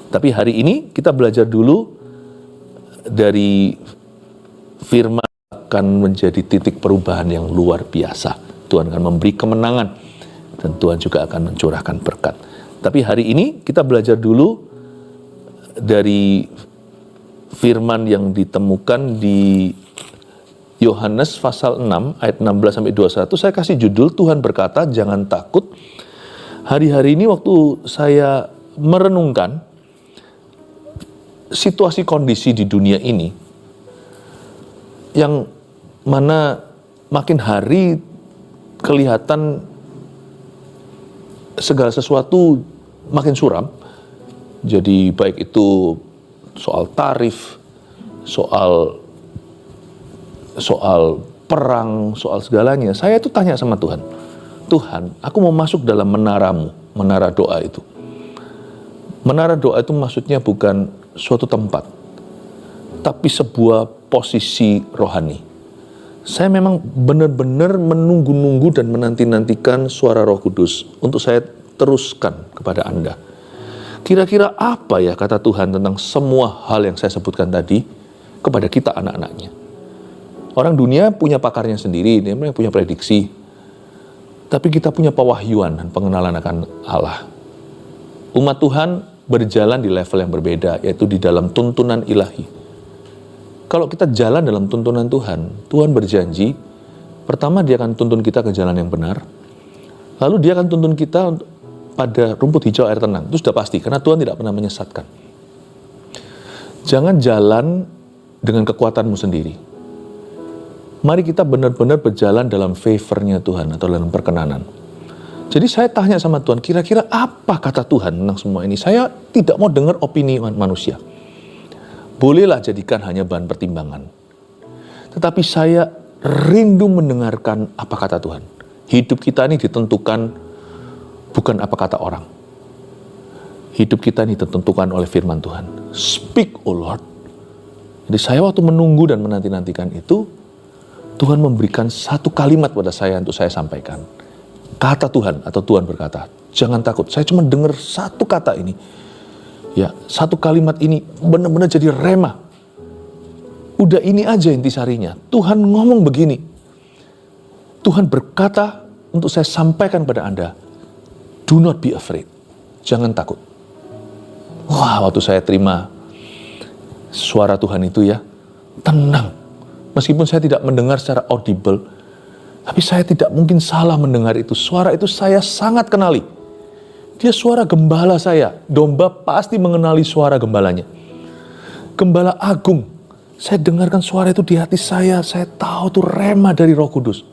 Tapi hari ini kita belajar dulu dari firman akan menjadi titik perubahan yang luar biasa. Tuhan akan memberi kemenangan dan Tuhan juga akan mencurahkan berkat. Tapi hari ini kita belajar dulu dari firman yang ditemukan di Yohanes pasal 6 ayat 16 sampai 21. Saya kasih judul Tuhan berkata jangan takut. Hari-hari ini waktu saya merenungkan situasi kondisi di dunia ini yang mana makin hari kelihatan segala sesuatu makin suram. Jadi baik itu soal tarif, soal perang, soal segalanya. Saya itu tanya sama Tuhan, Tuhan, aku mau masuk dalam menaramu, menara doa itu. Menara doa itu maksudnya bukan suatu tempat, tapi sebuah posisi rohani. Saya memang benar-benar menunggu-nunggu dan menanti-nantikan suara Roh Kudus untuk saya teruskan kepada Anda. Kira-kira apa ya kata Tuhan tentang semua hal yang saya sebutkan tadi kepada kita anak-anaknya. Orang dunia punya pakarnya sendiri, dia punya prediksi. Tapi kita punya pewahyuan dan pengenalan akan Allah. Umat Tuhan berjalan di level yang berbeda, yaitu di dalam tuntunan ilahi. Kalau kita jalan dalam tuntunan Tuhan, Tuhan berjanji, pertama dia akan tuntun kita ke jalan yang benar, lalu dia akan tuntun kita pada rumput hijau air tenang. Itu sudah pasti, karena Tuhan tidak pernah menyesatkan. Jangan jalan dengan kekuatanmu sendiri. Mari kita benar-benar berjalan dalam favor-nya Tuhan atau dalam perkenanan. Jadi saya tanya sama Tuhan, kira-kira apa kata Tuhan tentang semua ini? Saya tidak mau dengar opini manusia. Bolehlah jadikan hanya bahan pertimbangan. Tetapi saya rindu mendengarkan apa kata Tuhan. Hidup kita ini ditentukan bukan apa kata orang. Hidup kita ini ditentukan oleh firman Tuhan. Speak, O Lord. Jadi saya waktu menunggu dan menanti-nantikan itu, Tuhan memberikan satu kalimat pada saya untuk saya sampaikan. Kata Tuhan atau Tuhan berkata, jangan takut. Saya cuma dengar satu kata ini. Ya, satu kalimat ini benar-benar jadi rema. Udah ini aja intisarinya. Tuhan ngomong begini. Tuhan berkata untuk saya sampaikan pada Anda, do not be afraid. Jangan takut. Wah, waktu saya terima suara Tuhan itu ya, tenang. Meskipun saya tidak mendengar secara audible, tapi saya tidak mungkin salah mendengar itu. Suara itu saya sangat kenali. Dia suara gembala saya. Domba pasti mengenali suara gembalanya. Gembala agung. Saya dengarkan suara itu di hati saya. Saya tahu itu rema dari Roh Kudus.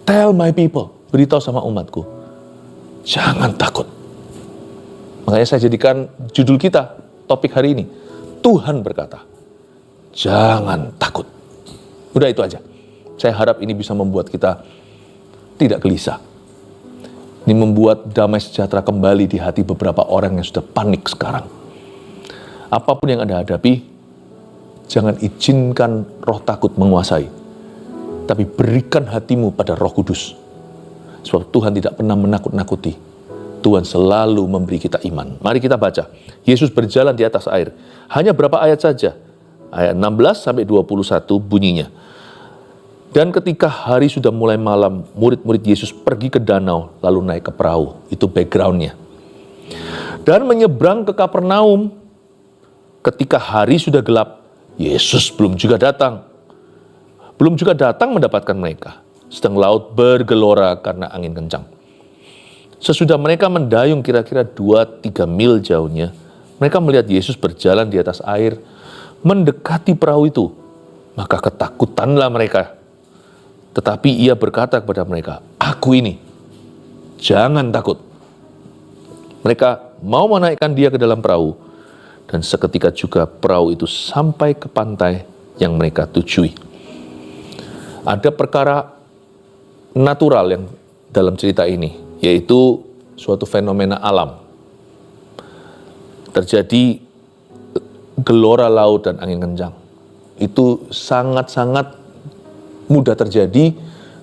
Tell my people. Beritahu sama umatku. Jangan takut. Makanya saya jadikan judul kita, topik hari ini. Tuhan berkata, jangan takut. Udah itu aja. Saya harap ini bisa membuat kita tidak gelisah. Ini membuat damai sejahtera kembali di hati beberapa orang yang sudah panik sekarang. Apapun yang Anda hadapi, jangan izinkan roh takut menguasai. Tapi berikan hatimu pada Roh Kudus. Sebab Tuhan tidak pernah menakut-nakuti. Tuhan selalu memberi kita iman. Mari kita baca. Yesus berjalan di atas air. Hanya berapa ayat saja. Ayat 16 sampai 21 bunyinya. Dan ketika hari sudah mulai malam, murid-murid Yesus pergi ke danau, lalu naik ke perahu. Itu backgroundnya. Dan menyeberang ke Kapernaum. Ketika hari sudah gelap, Yesus belum juga datang. Belum juga datang mendapatkan mereka. Sedang laut bergelora karena angin kencang. Sesudah mereka mendayung kira-kira 2-3 mil jauhnya, mereka melihat Yesus berjalan di atas air, mendekati perahu itu. Maka ketakutanlah mereka. Tetapi ia berkata kepada mereka, aku ini, jangan takut. Mereka mau menaikkan dia ke dalam perahu, dan seketika juga perahu itu sampai ke pantai yang mereka tujui. Ada perkara natural yang dalam cerita ini, yaitu suatu fenomena alam. Terjadi gelora laut dan angin kencang. Itu sangat-sangat mudah terjadi,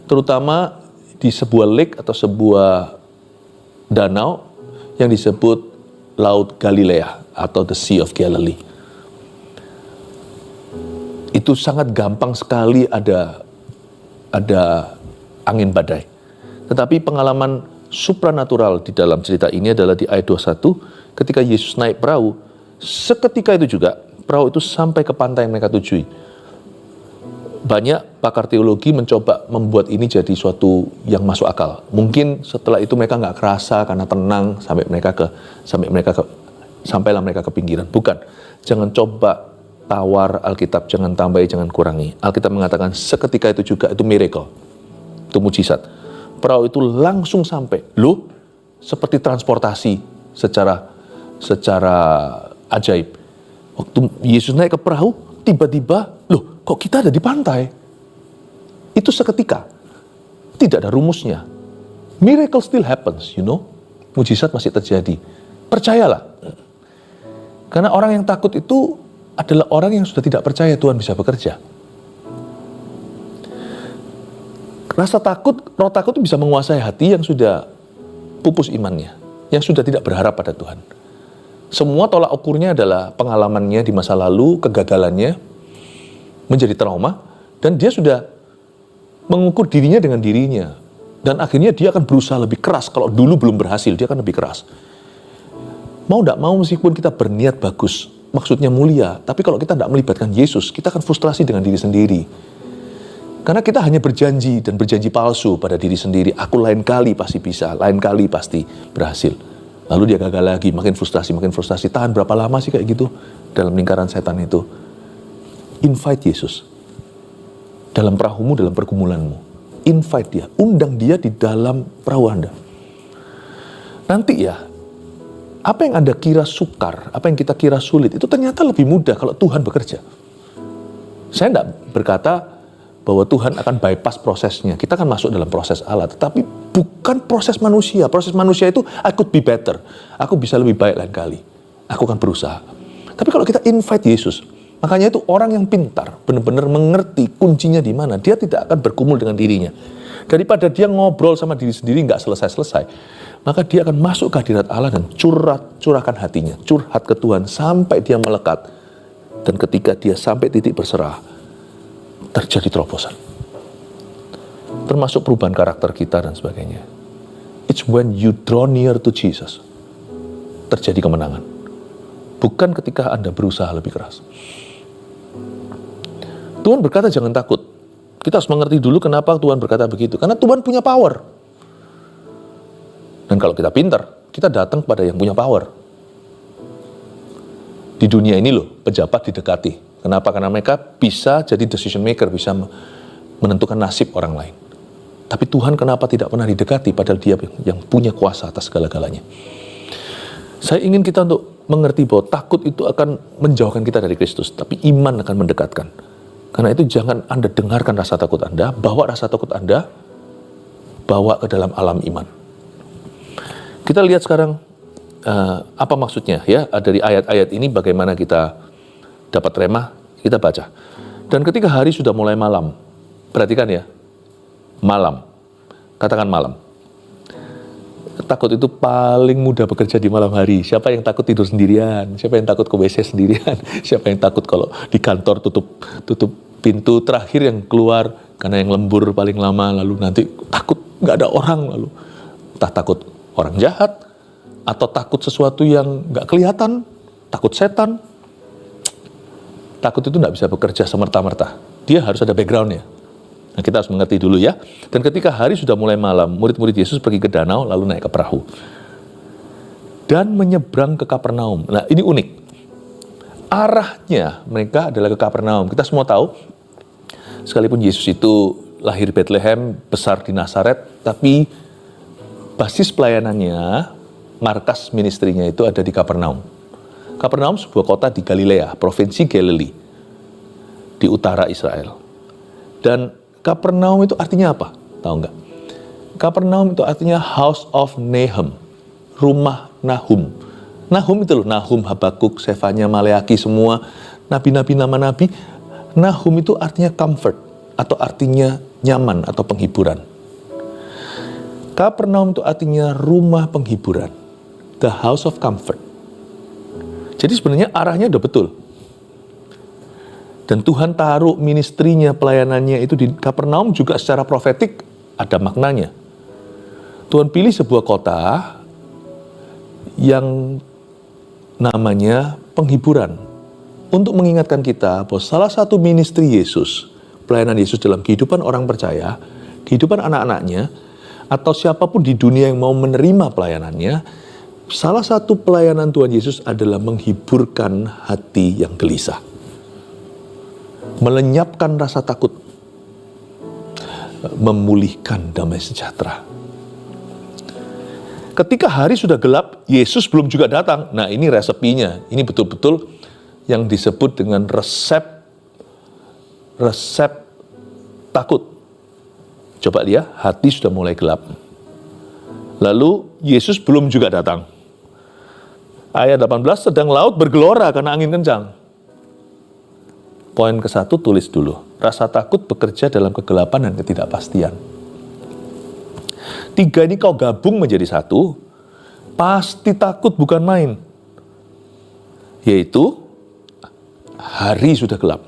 terutama di sebuah lake atau sebuah danau yang disebut Laut Galilea. atau the Sea of Galilee. Itu sangat gampang sekali ada angin badai. Tetapi pengalaman supranatural di dalam cerita ini adalah di ayat 21, ketika Yesus naik perahu, seketika itu juga perahu itu sampai ke pantai yang mereka tujui. Banyak pakar teologi mencoba membuat ini jadi suatu yang masuk akal. Mungkin setelah itu mereka nggak kerasa karena tenang sampailah mereka ke pinggiran. Bukan, jangan coba tawar Alkitab, jangan tambahi, jangan kurangi. Alkitab mengatakan seketika itu juga, itu miracle, itu mujizat. Perahu itu langsung sampai. Loh, seperti transportasi secara ajaib. Waktu Yesus naik ke perahu, tiba-tiba, loh, kok kita ada di pantai? Itu seketika. Tidak ada rumusnya. Miracle still happens, you know. Mujizat masih terjadi. Percayalah. Karena orang yang takut itu adalah orang yang sudah tidak percaya Tuhan bisa bekerja. Rasa takut, roh takut itu bisa menguasai hati yang sudah pupus imannya, yang sudah tidak berharap pada Tuhan. Semua tolak ukurnya adalah pengalamannya di masa lalu, kegagalannya, menjadi trauma, dan dia sudah mengukur dirinya dengan dirinya. Dan akhirnya dia akan berusaha lebih keras. Kalau dulu belum berhasil, dia akan lebih keras. Mau tidak mau, meskipun kita berniat bagus, maksudnya mulia, tapi kalau kita tidak melibatkan Yesus, kita akan frustrasi dengan diri sendiri. Karena kita hanya berjanji dan berjanji palsu pada diri sendiri. Aku lain kali pasti bisa, lain kali pasti berhasil. Lalu dia gagal lagi, makin frustrasi. Tahan berapa lama sih kayak gitu dalam lingkaran setan itu? Invite Yesus dalam perahumu, dalam pergumulanmu. Invite dia, undang dia di dalam perahu Anda. Nanti ya, apa yang Anda kira sukar, apa yang kita kira sulit, itu ternyata lebih mudah kalau Tuhan bekerja. Saya tidak berkata bahwa Tuhan akan bypass prosesnya. Kita akan masuk dalam proses Allah, tetapi bukan proses manusia. Proses manusia itu, I could be better. Aku bisa lebih baik lain kali. Aku akan berusaha. Tapi kalau kita invite Yesus, makanya itu orang yang pintar, benar-benar mengerti kuncinya di mana. Dia tidak akan bergumul dengan dirinya. Daripada dia ngobrol sama diri sendiri nggak selesai-selesai, maka dia akan masuk ke hadirat Allah dan curahkan hatinya, curhat ke Tuhan sampai dia melekat. Dan ketika dia sampai titik berserah, terjadi terobosan. Termasuk perubahan karakter kita dan sebagainya. It's when you draw near to Jesus, terjadi kemenangan. Bukan ketika Anda berusaha lebih keras. Tuhan berkata jangan takut. Kita harus mengerti dulu kenapa Tuhan berkata begitu. Karena Tuhan punya power. Dan kalau kita pintar, kita datang kepada yang punya power. Di dunia ini loh, pejabat didekati. Kenapa? Karena mereka bisa jadi decision maker, bisa menentukan nasib orang lain. Tapi Tuhan kenapa tidak pernah didekati, padahal dia yang punya kuasa atas segala-galanya. Saya ingin kita untuk mengerti bahwa takut itu akan menjauhkan kita dari Kristus, tapi iman akan mendekatkan. Karena itu jangan Anda dengarkan rasa takut Anda, bawa rasa takut Anda, bawa ke dalam alam iman. Kita lihat sekarang apa maksudnya ya dari ayat-ayat ini, bagaimana kita dapat rema, kita baca. Dan ketika hari sudah mulai malam, perhatikan ya, malam, katakan malam. Takut itu paling mudah bekerja di malam hari. Siapa yang takut tidur sendirian? Siapa yang takut ke WC sendirian? Siapa yang takut kalau di kantor tutup pintu terakhir yang keluar karena yang lembur paling lama, lalu nanti takut nggak ada orang, lalu entah takut orang jahat atau takut sesuatu yang nggak kelihatan, takut setan. Takut itu tidak bisa bekerja semerta-merta. Dia harus ada backgroundnya. Nah, kita harus mengerti dulu ya. Dan ketika hari sudah mulai malam, murid-murid Yesus pergi ke danau, lalu naik ke perahu. Dan menyeberang ke Kapernaum. Nah, ini unik. Arahnya mereka adalah ke Kapernaum. Kita semua tahu, sekalipun Yesus itu lahir di Bethlehem, besar di Nazaret, tapi basis pelayanannya, markas ministrinya itu ada di Kapernaum. Kapernaum sebuah kota di Galilea, provinsi Galilee, di utara Israel. Dan Kapernaum itu artinya apa? Tahu nggak? Kapernaum itu artinya House of Nahum, rumah Nahum. Nahum itu loh, Nahum, Habakuk, Sefanya, Maleaki, semua nabi-nabi, nama nabi. Nahum itu artinya comfort, atau artinya nyaman, atau penghiburan. Kapernaum itu artinya rumah penghiburan, the house of comfort. Jadi sebenarnya arahnya udah betul. Dan Tuhan taruh ministrinya, pelayanannya itu di Kapernaum juga secara profetik ada maknanya. Tuhan pilih sebuah kota yang namanya penghiburan. Untuk mengingatkan kita bahwa salah satu ministri Yesus, pelayanan Yesus dalam kehidupan orang percaya, kehidupan anak-anaknya, atau siapapun di dunia yang mau menerima pelayanannya, salah satu pelayanan Tuhan Yesus adalah menghiburkan hati yang gelisah. Melenyapkan rasa takut. Memulihkan damai sejahtera. Ketika hari sudah gelap, Yesus belum juga datang. Nah, ini resepinya. Ini betul-betul yang disebut dengan resep takut. Coba lihat, hati sudah mulai gelap. Lalu Yesus belum juga datang. Ayat 18, sedang laut bergelora karena angin kencang. Poin ke-1 tulis dulu. Rasa takut bekerja dalam kegelapan dan ketidakpastian. 3 ini kau gabung menjadi satu, pasti takut bukan main. Yaitu, hari sudah gelap.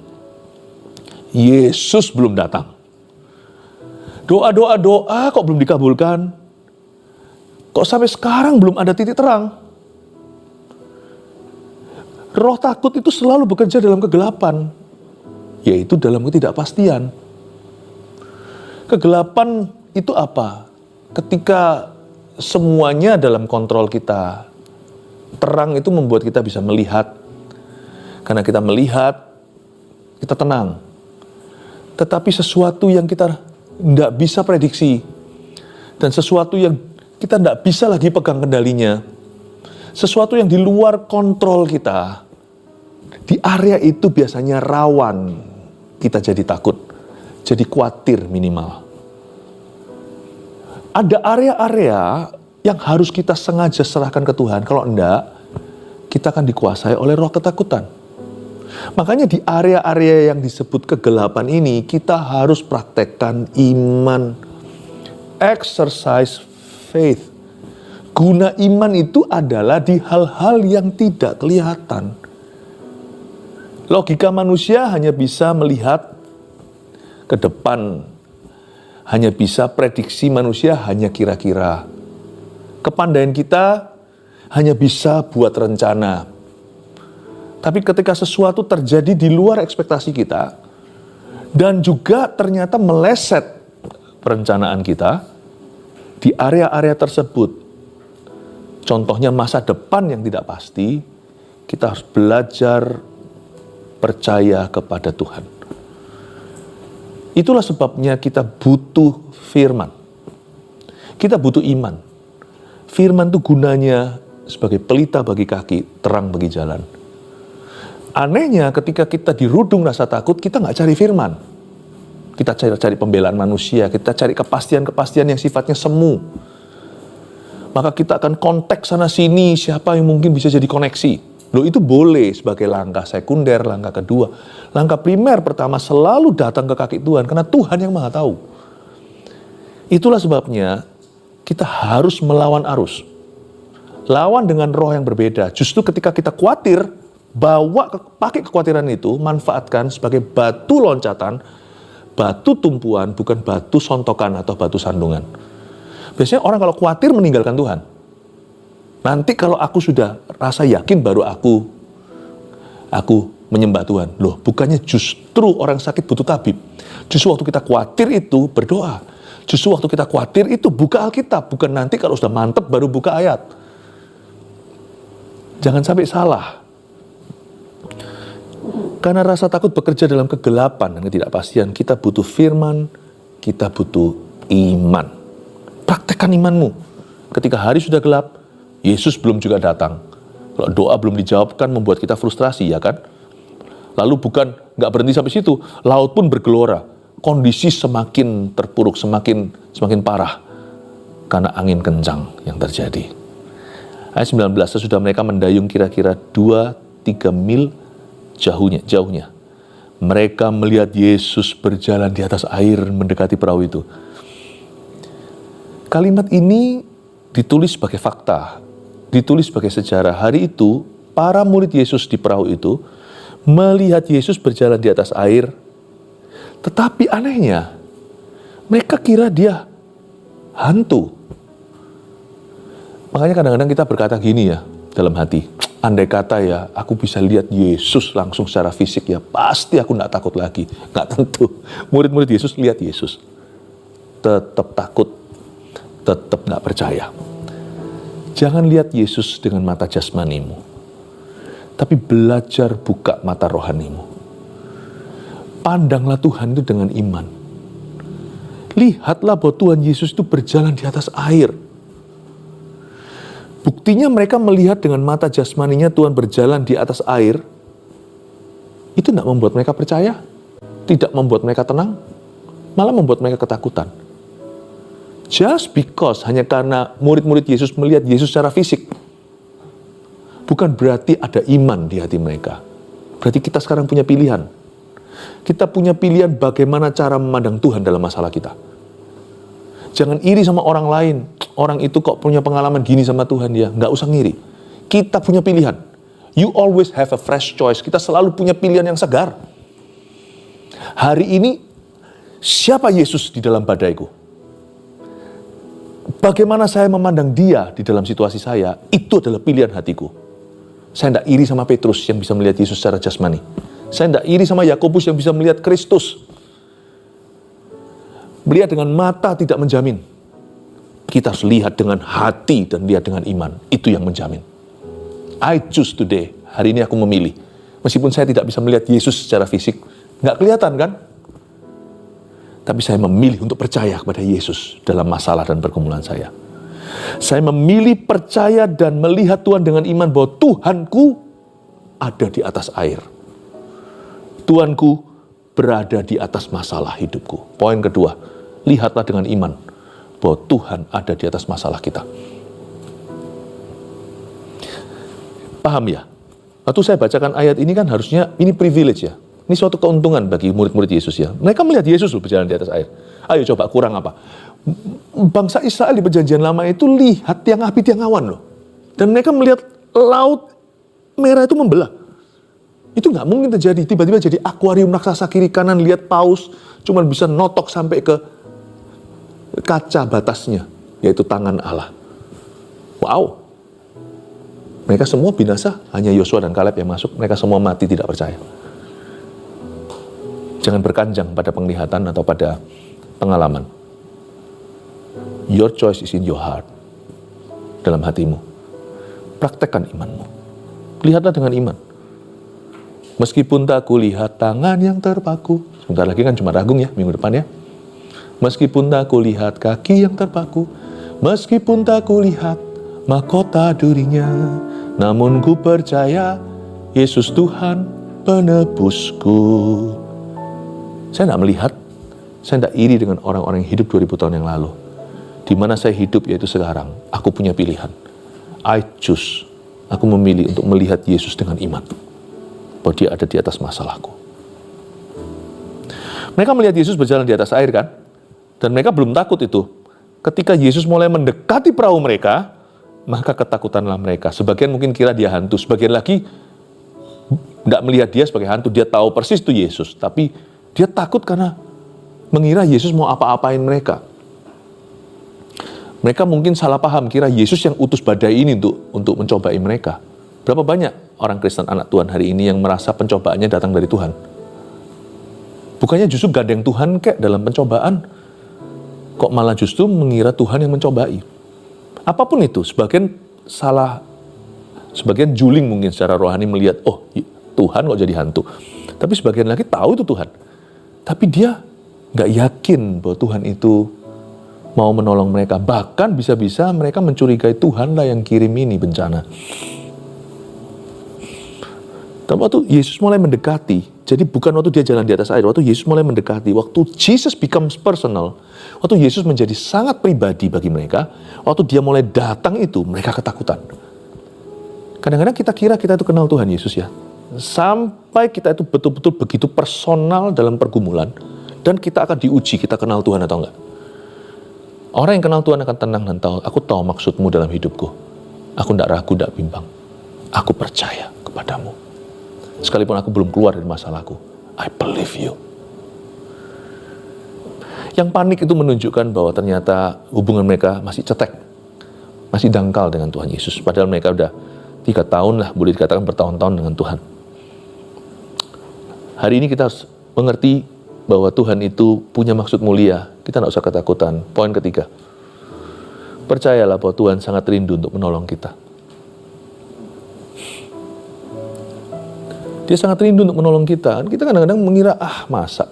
Yesus belum datang. Doa kok belum dikabulkan? Kok sampai sekarang belum ada titik terang? Roh takut itu selalu bekerja dalam kegelapan, yaitu dalam ketidakpastian. Kegelapan itu apa? Ketika semuanya dalam kontrol kita. Terang itu membuat kita bisa melihat. Karena kita melihat, kita tenang. Tetapi sesuatu yang kita tidak bisa prediksi, dan sesuatu yang kita tidak bisa lagi pegang kendalinya, sesuatu yang di luar kontrol kita, di area itu biasanya rawan kita jadi takut, jadi khawatir minimal. Ada area-area yang harus kita sengaja serahkan ke Tuhan. Kalau enggak, kita akan dikuasai oleh roh ketakutan. Makanya di area-area yang disebut kegelapan ini, kita harus praktekkan iman. Exercise faith. Guna iman itu adalah di hal-hal yang tidak kelihatan. Logika manusia hanya bisa melihat ke depan, hanya bisa prediksi manusia, hanya kira-kira. Kepandaian kita hanya bisa buat rencana. Tapi ketika sesuatu terjadi di luar ekspektasi kita, dan juga ternyata meleset perencanaan kita, di area-area tersebut, contohnya masa depan yang tidak pasti, kita harus belajar percaya kepada Tuhan. Itulah sebabnya kita butuh firman. Kita butuh iman. Firman itu gunanya sebagai pelita bagi kaki, terang bagi jalan. Anehnya ketika kita dirudung rasa takut, kita nggak cari firman. Kita cari pembelaan manusia, kita cari kepastian-kepastian yang sifatnya semu. Maka kita akan kontak sana-sini, siapa yang mungkin bisa jadi koneksi. Loh, itu boleh sebagai langkah sekunder, langkah kedua. Langkah primer pertama selalu datang ke kaki Tuhan, karena Tuhan yang maha tahu. Itulah sebabnya kita harus melawan arus. Lawan dengan roh yang berbeda. Justru ketika kita khawatir, pakai kekhawatiran itu, manfaatkan sebagai batu loncatan, batu tumpuan, bukan batu sontokan atau batu sandungan. Biasanya orang kalau khawatir meninggalkan Tuhan. Nanti kalau aku sudah rasa yakin baru aku menyembah Tuhan. Loh, bukannya justru orang sakit butuh tabib. Justru waktu kita khawatir itu berdoa. Justru waktu kita khawatir itu buka Alkitab. Bukan nanti kalau sudah mantep baru buka ayat. Jangan sampai salah. Karena rasa takut bekerja dalam kegelapan dan ketidakpastian. Kita butuh firman, kita butuh iman. Praktekkan imanmu. Ketika hari sudah gelap, Yesus belum juga datang. Kalau doa belum dijawabkan membuat kita frustrasi, ya kan? Lalu bukan nggak berhenti sampai situ, laut pun bergelora. Kondisi semakin terpuruk, semakin parah karena angin kencang yang terjadi. Ayat 19, sesudah mereka mendayung kira-kira 2-3 mil jauhnya. Mereka melihat Yesus berjalan di atas air mendekati perahu itu. Kalimat ini ditulis sebagai fakta. Ditulis sebagai sejarah. Hari itu para murid Yesus di perahu itu melihat Yesus berjalan di atas air, tetapi anehnya mereka kira dia hantu. Makanya kadang-kadang kita berkata gini ya dalam hati, andai kata ya aku bisa lihat Yesus langsung secara fisik ya, pasti aku gak takut lagi. Gak tentu. Murid-murid Yesus lihat Yesus, tetap takut, tetap gak percaya. Jangan lihat Yesus dengan mata jasmanimu, tapi belajar buka mata rohanimu. Pandanglah Tuhan itu dengan iman. Lihatlah bahwa Tuhan Yesus itu berjalan di atas air. Buktinya mereka melihat dengan mata jasmaninya Tuhan berjalan di atas air. Itu tidak membuat mereka percaya, tidak membuat mereka tenang, malah membuat mereka ketakutan. Just because hanya karena murid-murid Yesus melihat Yesus secara fisik, bukan berarti ada iman di hati mereka. Berarti kita sekarang punya pilihan. Kita punya pilihan bagaimana cara memandang Tuhan dalam masalah kita. Jangan iri sama orang lain. Orang itu kok punya pengalaman gini sama Tuhan dia. Nggak usah ngiri. Kita punya pilihan. You always have a fresh choice. Kita selalu punya pilihan yang segar. Hari ini, siapa Yesus di dalam badaiku? Bagaimana saya memandang dia di dalam situasi saya, itu adalah pilihan hatiku. Saya tidak iri sama Petrus yang bisa melihat Yesus secara jasmani. Saya tidak iri sama Yakobus yang bisa melihat Kristus. Melihat dengan mata tidak menjamin. Kita harus lihat dengan hati dan lihat dengan iman. Itu yang menjamin. I choose today. Hari ini aku memilih. Meskipun saya tidak bisa melihat Yesus secara fisik. Nggak kelihatan kan? Tapi saya memilih untuk percaya kepada Yesus dalam masalah dan pergumulan saya. Saya memilih percaya dan melihat Tuhan dengan iman bahwa Tuhanku ada di atas air. Tuhanku berada di atas masalah hidupku. Poin kedua, lihatlah dengan iman bahwa Tuhan ada di atas masalah kita. Paham ya? Waktu saya bacakan ayat ini kan harusnya ini privilege ya. Ini suatu keuntungan bagi murid-murid Yesus ya. Mereka melihat Yesus loh berjalan di atas air. Ayo coba kurang apa? Bangsa Israel di perjanjian lama itu lihat tiang api, tiang awan loh. Dan mereka melihat laut merah itu membelah. Itu nggak mungkin terjadi. Tiba-tiba jadi akuarium raksasa kiri kanan, lihat paus cuma bisa notok sampai ke kaca batasnya, yaitu tangan Allah. Wow. Mereka semua binasa, hanya Yosua dan Kaleb yang masuk. Mereka semua mati tidak percaya. Jangan berkanjang pada penglihatan atau pada pengalaman. Your choice is in your heart. Dalam hatimu. Praktekkan imanmu. Lihatlah dengan iman. Meskipun tak kulihat tangan yang terpaku. Sebentar lagi kan cuma Agung ya, minggu depan ya. Meskipun tak kulihat kaki yang terpaku. Meskipun tak kulihat mahkota durinya. Namun ku percaya Yesus Tuhan penebusku. Saya tidak melihat, saya tidak iri dengan orang-orang yang hidup 2000 tahun yang lalu. Di mana saya hidup yaitu sekarang. Aku punya pilihan. I choose. Aku memilih untuk melihat Yesus dengan iman. Bahwa dia ada di atas masalahku. Mereka melihat Yesus berjalan di atas air kan? Dan mereka belum takut itu. Ketika Yesus mulai mendekati perahu mereka, maka ketakutanlah mereka. Sebagian mungkin kira dia hantu. Sebagian lagi tidak melihat dia sebagai hantu. Dia tahu persis itu Yesus. Tapi dia takut karena mengira Yesus mau apa-apain mereka. Mereka mungkin salah paham, kira Yesus yang utus badai ini untuk mencobai mereka. Berapa banyak orang Kristen anak Tuhan hari ini yang merasa pencobaannya datang dari Tuhan? Bukannya justru gandeng Tuhan kayak dalam pencobaan. Kok malah justru mengira Tuhan yang mencobai. Apapun itu, sebagian salah, sebagian juling mungkin secara rohani melihat, oh Tuhan kok jadi hantu. Tapi sebagian lagi tahu itu Tuhan. Tapi dia nggak yakin bahwa Tuhan itu mau menolong mereka. Bahkan bisa-bisa mereka mencurigai Tuhan lah yang kirim ini bencana. Tapi waktu Yesus mulai mendekati, jadi bukan waktu dia jalan di atas air, waktu Yesus mulai mendekati, waktu Jesus becomes personal, waktu Yesus menjadi sangat pribadi bagi mereka, waktu dia mulai datang itu, mereka ketakutan. Kadang-kadang kita kira kita itu kenal Tuhan Yesus ya. Sampai kita itu betul-betul begitu personal dalam pergumulan, dan kita akan diuji, kita kenal Tuhan atau enggak. Orang yang kenal Tuhan akan tenang dan tahu, aku tahu maksudmu dalam hidupku. Aku tidak ragu, tidak bimbang. Aku percaya kepadamu. Sekalipun aku belum keluar dari masalahku, I believe you. Yang panik itu menunjukkan bahwa ternyata hubungan mereka masih cetek, masih dangkal dengan Tuhan Yesus. Padahal mereka udah 3 tahun lah, boleh dikatakan bertahun-tahun dengan Tuhan. Hari ini kita harus mengerti bahwa Tuhan itu punya maksud mulia. Kita tidak usah ketakutan. Poin ketiga, percayalah bahwa Tuhan sangat rindu untuk menolong kita. Dia sangat rindu untuk menolong kita. Kita kadang-kadang mengira, masa?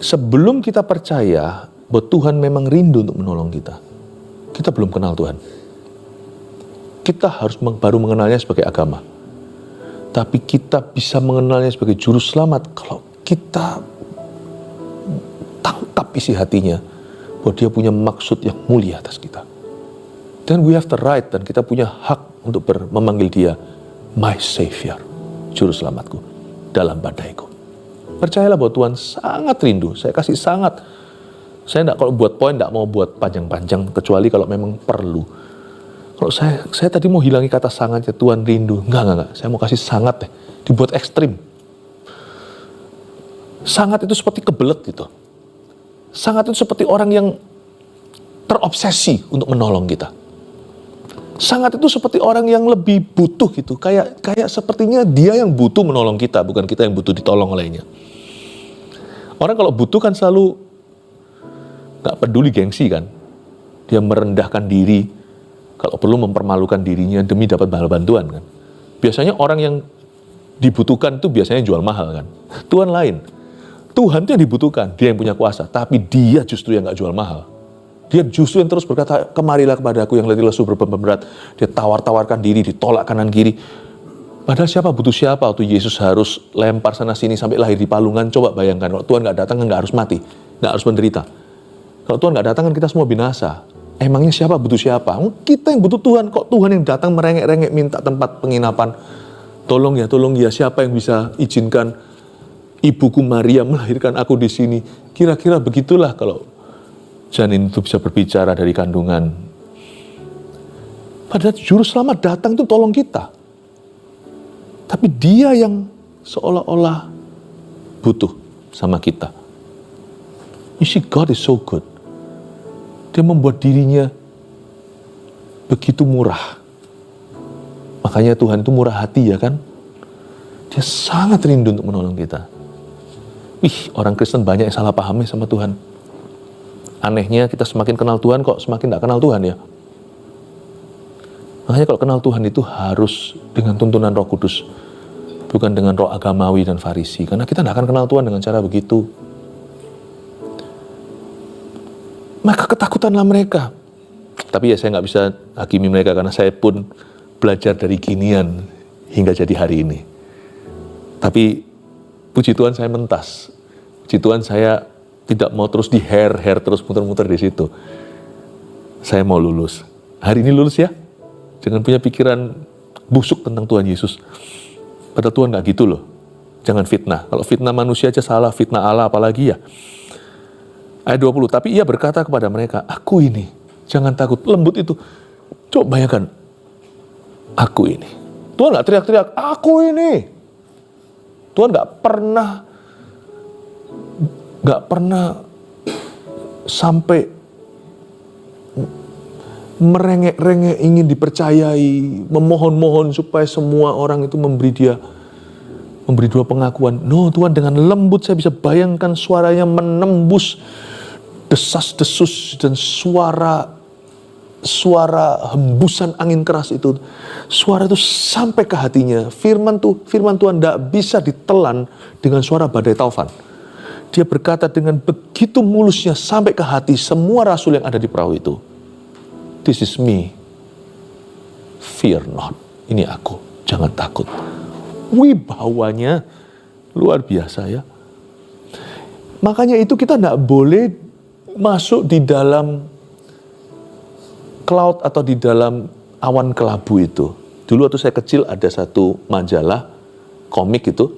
Sebelum kita percaya bahwa Tuhan memang rindu untuk menolong kita, kita belum kenal Tuhan. Kita harus baru mengenalnya sebagai agama. Tapi kita bisa mengenalnya sebagai juru selamat kalau kita tangkap isi hatinya bahwa dia punya maksud yang mulia atas kita. Then we have the right, dan kita punya hak untuk memanggil dia my savior, juru selamatku dalam badaiku. Percayalah bahwa Tuhan sangat rindu. Saya kasih sangat. Saya tidak, kalau buat poin, tidak mau buat panjang-panjang, kecuali kalau memang perlu. Kalau saya tadi mau hilangi kata sangat, ya Tuhan rindu. Enggak. Saya mau kasih sangat deh. Dibuat ekstrim. Sangat itu seperti kebelet gitu. Sangat itu seperti orang yang terobsesi untuk menolong kita. Sangat itu seperti orang yang lebih butuh gitu. Kayak sepertinya dia yang butuh menolong kita, bukan kita yang butuh ditolong olehnya. Orang kalau butuh kan selalu gak peduli gengsi kan. Dia merendahkan diri, kalau perlu mempermalukan dirinya demi dapat bantuan kan. Biasanya orang yang dibutuhkan itu biasanya jual mahal kan. Tuhan lain. Tuhan itu yang dibutuhkan, dia yang punya kuasa. Tapi dia justru yang gak jual mahal. Dia justru yang terus berkata, kemarilah kepadaku yang letih lesu berbeban berat. Dia tawar-tawarkan diri, ditolak kanan kiri. Padahal siapa butuh siapa waktu Yesus harus lempar sana sini sampai lahir di palungan. Coba bayangkan, kalau Tuhan gak datang kan gak harus mati, gak harus menderita. Kalau Tuhan gak datang kan kita semua binasa. Emangnya siapa butuh siapa? Kita yang butuh Tuhan. Kok Tuhan yang datang merengek-rengek minta tempat penginapan? Tolong ya, siapa yang bisa izinkan ibuku Maria melahirkan aku di sini? Kira-kira begitulah kalau janin itu bisa berbicara dari kandungan. Padahal juru selamat datang itu tolong kita. Tapi dia yang seolah-olah butuh sama kita. You see, God is so good. Dia membuat dirinya begitu murah. Makanya Tuhan itu murah hati ya kan. Dia sangat rindu untuk menolong kita. Orang Kristen banyak yang salah pahami sama Tuhan. Anehnya kita semakin kenal Tuhan kok semakin tidak kenal Tuhan ya. Makanya kalau kenal Tuhan itu harus dengan tuntunan Roh Kudus, bukan dengan roh agamawi dan Farisi. Karena kita tidak akan kenal Tuhan dengan cara begitu. Maka ketakutanlah mereka. Tapi ya saya nggak bisa hakimi mereka karena saya pun belajar dari ginian hingga jadi hari ini. Tapi puji Tuhan saya mentas. Puji Tuhan saya tidak mau terus di-hair terus muter-muter di situ. Saya mau lulus. Hari ini lulus ya. Jangan punya pikiran busuk tentang Tuhan Yesus. Padahal Tuhan gak gitu loh. Jangan fitnah. Kalau fitnah manusia aja salah, fitnah Allah apalagi ya. Ayat 20, tapi ia berkata kepada mereka, aku ini. Jangan takut. Lembut itu. Coba bayangkan. Aku ini. Tuhan gak teriak-teriak, aku ini. Tuhan gak pernah sampai merengek-rengek ingin dipercayai, memohon-mohon supaya semua orang itu memberi dua pengakuan. No, Tuhan dengan lembut saya bisa bayangkan suaranya menembus desas-desus dan suara hembusan angin keras itu. Suara itu sampai ke hatinya. Firman Tuhan tidak bisa ditelan dengan suara badai taufan. Dia berkata dengan begitu mulusnya sampai ke hati semua rasul yang ada di perahu itu. This is me. Fear not. Ini aku. Jangan takut. Wibawanya luar biasa ya. Makanya itu kita tidak boleh masuk di dalam cloud atau di dalam awan kelabu itu. Dulu waktu saya kecil ada satu majalah komik itu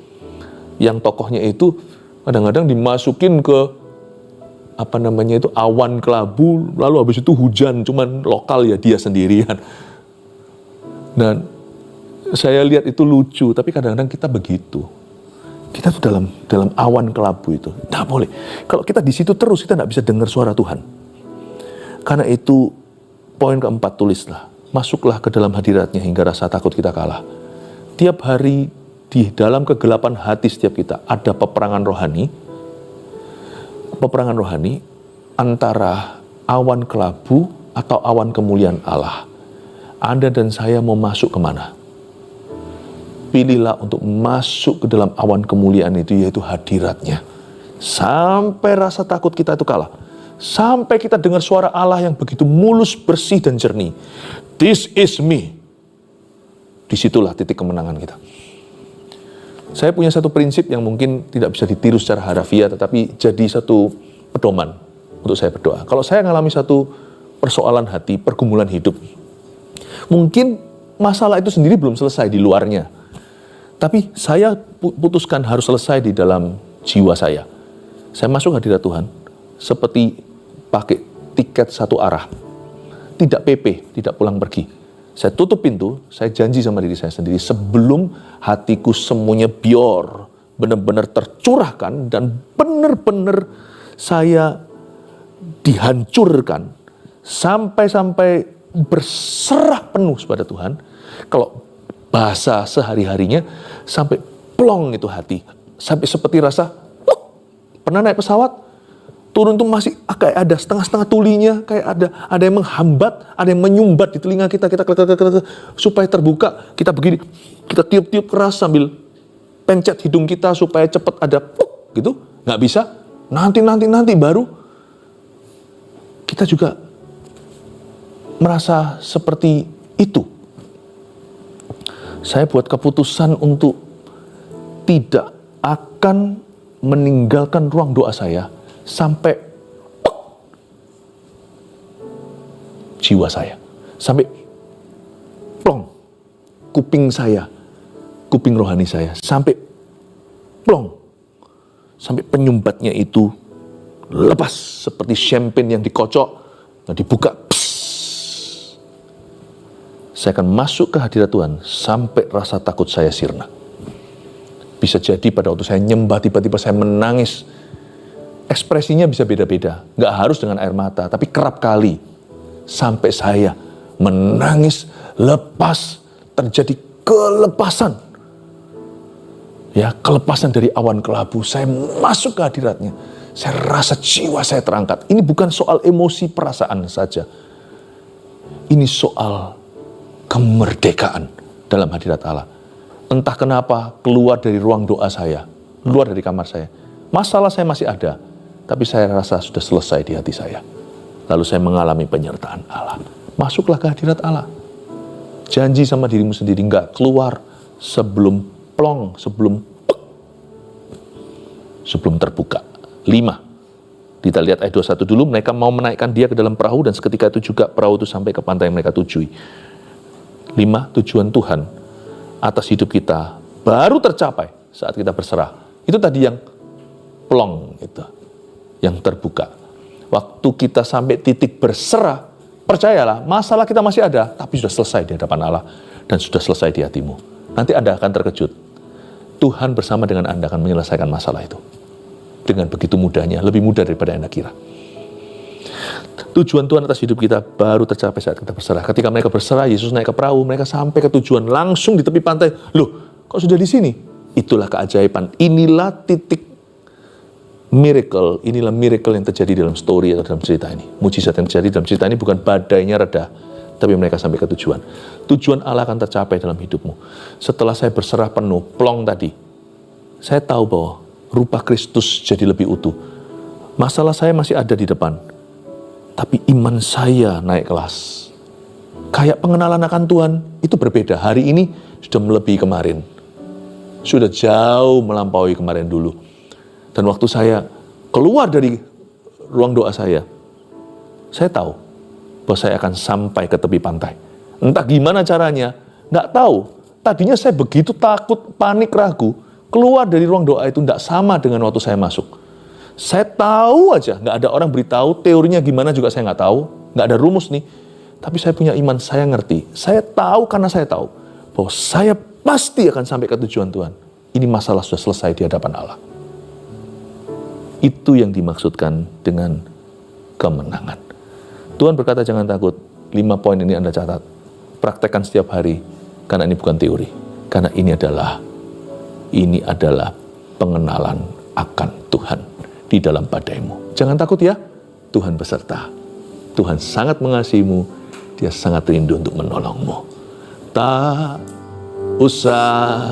yang tokohnya itu kadang-kadang dimasukin ke awan kelabu, lalu habis itu hujan, cuman lokal ya dia sendirian. Dan saya lihat itu lucu, tapi kadang-kadang kita begitu. Kita tuh dalam awan kelabu itu. Nggak boleh. Kalau kita di situ terus, kita nggak bisa dengar suara Tuhan. Karena itu, poin keempat, tulislah. Masuklah ke dalam hadiratnya hingga rasa takut kita kalah. Tiap hari di dalam kegelapan hati setiap kita ada peperangan rohani. Peperangan rohani antara awan kelabu atau awan kemuliaan Allah. Anda dan saya mau masuk kemana? Pilihlah untuk masuk ke dalam awan kemuliaan itu, yaitu hadiratnya. Sampai rasa takut kita itu kalah. Sampai kita dengar suara Allah yang begitu mulus, bersih, dan jernih. This is me. Disitulah titik kemenangan kita. Saya punya satu prinsip yang mungkin tidak bisa ditiru secara harafiah, tetapi jadi satu pedoman untuk saya berdoa. Kalau saya mengalami satu persoalan hati, pergumulan hidup, mungkin masalah itu sendiri belum selesai di luarnya. Tapi saya putuskan harus selesai di dalam jiwa saya. Saya masuk hadirat Tuhan seperti pakai tiket satu arah. Tidak PP, tidak pulang pergi. Saya tutup pintu, saya janji sama diri saya sendiri, sebelum hatiku semuanya bior, benar-benar tercurahkan, dan benar-benar saya dihancurkan, sampai berserah penuh kepada Tuhan. Kalau bahasa sehari-harinya, sampai plong itu hati, sampai seperti rasa, pernah naik pesawat, turun tuh masih kayak ada setengah-setengah tulinya, kayak ada yang menghambat, ada yang menyumbat di telinga kita supaya terbuka, kita begini, kita tiup-tiup keras sambil pencet hidung kita supaya cepat ada gitu, nggak bisa, nanti baru kita juga merasa seperti itu. Saya buat keputusan untuk tidak akan meninggalkan ruang doa saya sampai jiwa saya, sampai plong kuping saya, kuping rohani saya, sampai plong, sampai penyumbatnya itu lepas seperti champagne yang dikocok, nah dibuka, saya akan masuk ke hadirat Tuhan sampai rasa takut saya sirna. Bisa jadi pada waktu saya nyembah, tiba-tiba saya menangis. Ekspresinya bisa beda-beda, nggak harus dengan air mata, tapi kerap kali sampai saya menangis lepas, terjadi kelepasan. Ya, kelepasan dari awan kelabu. Saya masuk ke hadiratnya, saya rasa jiwa saya terangkat. Ini bukan soal emosi perasaan saja. Ini soal kemerdekaan dalam hadirat Allah. Entah kenapa keluar dari ruang doa saya, keluar dari kamar saya. Masalah saya masih ada, tapi saya rasa sudah selesai di hati saya. Lalu saya mengalami penyertaan Allah. Masuklah ke hadirat Allah. Janji sama dirimu sendiri, nggak keluar sebelum plong, sebelum terbuka. 5. Kita lihat ayat 21 dulu. Mereka mau menaikkan dia ke dalam perahu, dan seketika itu juga perahu itu sampai ke pantai yang mereka tujui. 5. Tujuan Tuhan atas hidup kita baru tercapai saat kita berserah. Itu tadi yang plong itu, yang terbuka. Waktu kita sampai titik berserah, percayalah, masalah kita masih ada, tapi sudah selesai di hadapan Allah dan sudah selesai di hatimu. Nanti Anda akan terkejut. Tuhan bersama dengan Anda akan menyelesaikan masalah itu dengan begitu mudahnya, lebih mudah daripada Anda kira. Tujuan Tuhan atas hidup kita baru tercapai saat kita berserah. Ketika mereka berserah, Yesus naik ke perahu, mereka sampai ke tujuan langsung di tepi pantai. Loh, kok sudah di sini? Itulah keajaiban. Inilah titik miracle, inilah miracle yang terjadi dalam story atau dalam cerita ini. Mujizat yang terjadi dalam cerita ini bukan badainya reda, tapi mereka sampai ke tujuan. Tujuan Allah akan tercapai dalam hidupmu. Setelah saya berserah penuh, plong tadi, saya tahu bahwa rupa Kristus jadi lebih utuh. Masalah saya masih ada di depan, tapi iman saya naik kelas. Kayak pengenalan akan Tuhan itu berbeda. Hari ini sudah melebihi kemarin. Sudah jauh melampaui kemarin dulu. Dan waktu saya keluar dari ruang doa saya tahu bahwa saya akan sampai ke tepi pantai. Entah gimana caranya, nggak tahu. Tadinya saya begitu takut, panik, ragu. Keluar dari ruang doa itu nggak sama dengan waktu saya masuk. Saya tahu aja, nggak ada orang beritahu, teorinya gimana juga saya nggak tahu. Nggak ada rumus nih. Tapi saya punya iman, saya ngerti. Saya tahu karena saya tahu bahwa saya pasti akan sampai ke tujuan Tuhan. Ini masalah sudah selesai di hadapan Allah. Itu yang dimaksudkan dengan kemenangan. Tuhan berkata jangan takut. 5 poin ini Anda catat. Praktekkan setiap hari. Karena ini bukan teori. Karena ini adalah pengenalan akan Tuhan di dalam badaimu. Jangan takut ya. Tuhan beserta. Tuhan sangat mengasihimu. Dia sangat rindu untuk menolongmu. Tak usah